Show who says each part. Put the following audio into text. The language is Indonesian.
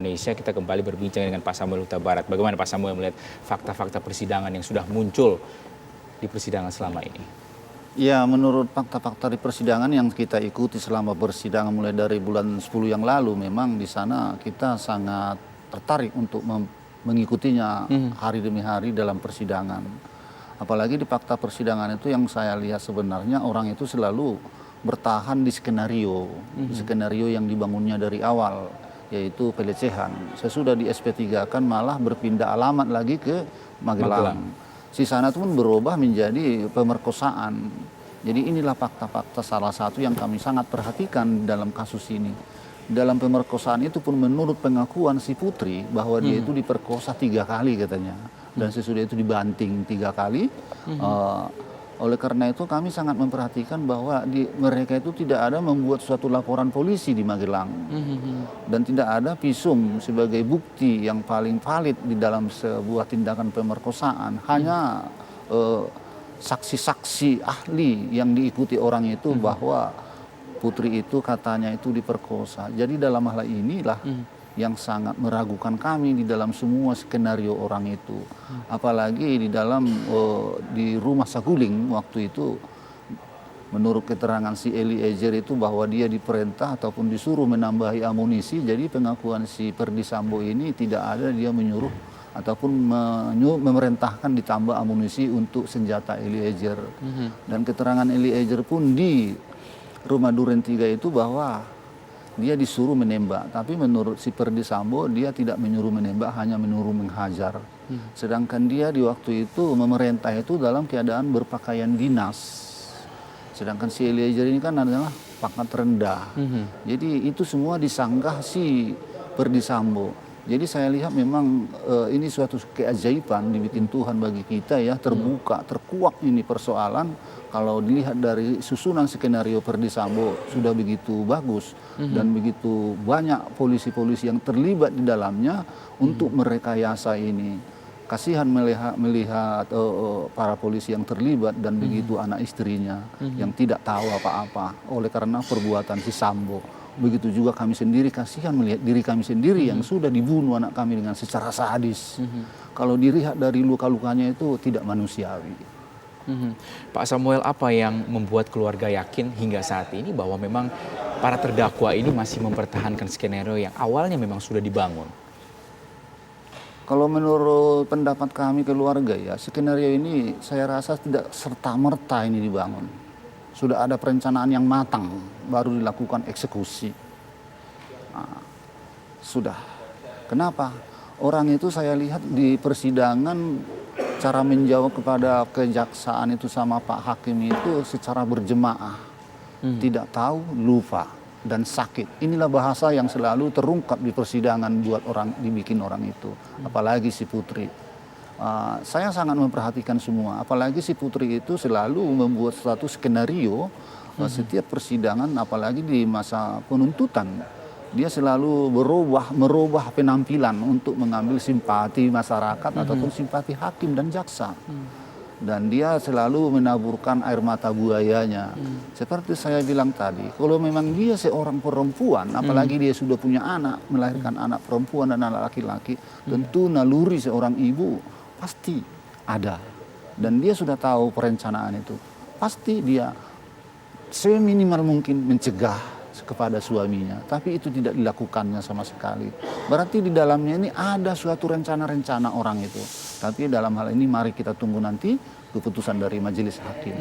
Speaker 1: Indonesia. Kita kembali berbincang dengan Pak Samuel Huta Barat. Bagaimana Pak Samuel melihat fakta-fakta persidangan yang sudah muncul di persidangan selama ini?
Speaker 2: Ya, menurut fakta-fakta di persidangan yang kita ikuti selama persidangan mulai dari bulan 10 yang lalu, memang di sana kita sangat tertarik untuk mengikutinya hari demi hari dalam persidangan. Apalagi di fakta persidangan itu yang saya lihat sebenarnya orang itu selalu bertahan di skenario, skenario yang dibangunnya dari awal, yaitu pelecehan. Sesudah di SP3 kan malah berpindah alamat lagi ke Magelang. Si sana itu pun berubah menjadi pemerkosaan. Jadi inilah fakta-fakta salah satu yang kami sangat perhatikan dalam kasus ini. Dalam pemerkosaan itu pun menurut pengakuan si putri bahwa dia itu diperkosa 3 kali katanya. Dan sesudah itu dibanting 3 kali. Oleh karena itu kami sangat memperhatikan bahwa mereka itu tidak ada membuat suatu laporan polisi di Magelang. Dan tidak ada visum sebagai bukti yang paling valid di dalam sebuah tindakan pemerkosaan. Hanya saksi-saksi ahli yang diikuti orang itu bahwa putri itu katanya itu diperkosa. Jadi dalam hal inilah yang sangat meragukan kami di dalam semua skenario orang itu. Apalagi di dalam di rumah Saguling waktu itu, menurut keterangan si Eliezer itu bahwa dia diperintah ataupun disuruh menambahi amunisi. Jadi pengakuan si Ferdy Sambo ini tidak ada dia menyuruh ataupun memerintahkan ditambah amunisi untuk senjata Eliezer. Dan keterangan Eliezer pun di rumah Duren 3 itu bahwa dia disuruh menembak, tapi menurut si Ferdy Sambo dia tidak menyuruh menembak, hanya menyuruh menghajar. Sedangkan dia di waktu itu memerintah itu dalam keadaan berpakaian dinas. Sedangkan si Eliezer ini kan adalah pangkat rendah. Jadi itu semua disanggah si Ferdy Sambo. Jadi saya lihat memang ini suatu keajaiban dibikin Tuhan bagi kita ya, terbuka, terkuak ini persoalan. Kalau dilihat dari susunan skenario Ferdy Sambo sudah begitu bagus dan begitu banyak polisi-polisi yang terlibat di dalamnya untuk merekayasa ini. Kasihan melihat para polisi yang terlibat dan begitu anak istrinya yang tidak tahu apa-apa oleh karena perbuatan si Sambo. Begitu juga kami sendiri kasihan melihat diri kami sendiri yang sudah dibunuh anak kami dengan secara sadis. Kalau dilihat dari luka-lukanya itu tidak manusiawi.
Speaker 1: Pak Samuel, apa yang membuat keluarga yakin hingga saat ini bahwa memang para terdakwa ini masih mempertahankan skenario yang awalnya memang sudah dibangun?
Speaker 2: Kalau menurut pendapat kami keluarga ya, skenario ini saya rasa tidak serta-merta ini dibangun. Sudah ada perencanaan yang matang, baru dilakukan eksekusi. Nah, sudah. Kenapa? Orang itu saya lihat di persidangan cara menjawab kepada kejaksaan itu sama Pak Hakim itu secara berjemaah. Tidak tahu, lupa, dan sakit. Inilah bahasa yang selalu terungkap di persidangan buat orang, dibikin orang itu. Apalagi si putri. Saya sangat memperhatikan semua. Apalagi si putri itu selalu membuat suatu skenario setiap persidangan, apalagi di masa penuntutan. Dia selalu merubah penampilan untuk mengambil simpati masyarakat ataupun simpati hakim dan jaksa. Dan dia selalu menaburkan air mata buayanya. Seperti saya bilang tadi, kalau memang dia seorang perempuan, apalagi dia sudah punya anak, melahirkan anak perempuan dan anak laki-laki, tentu naluri seorang ibu pasti ada. Dan dia sudah tahu perencanaan itu. Pasti dia seminimal mungkin mencegah kepada suaminya, tapi itu tidak dilakukannya sama sekali. Berarti di dalamnya ini ada suatu rencana-rencana orang itu. Tapi dalam hal ini mari kita tunggu nanti keputusan dari majelis hakim.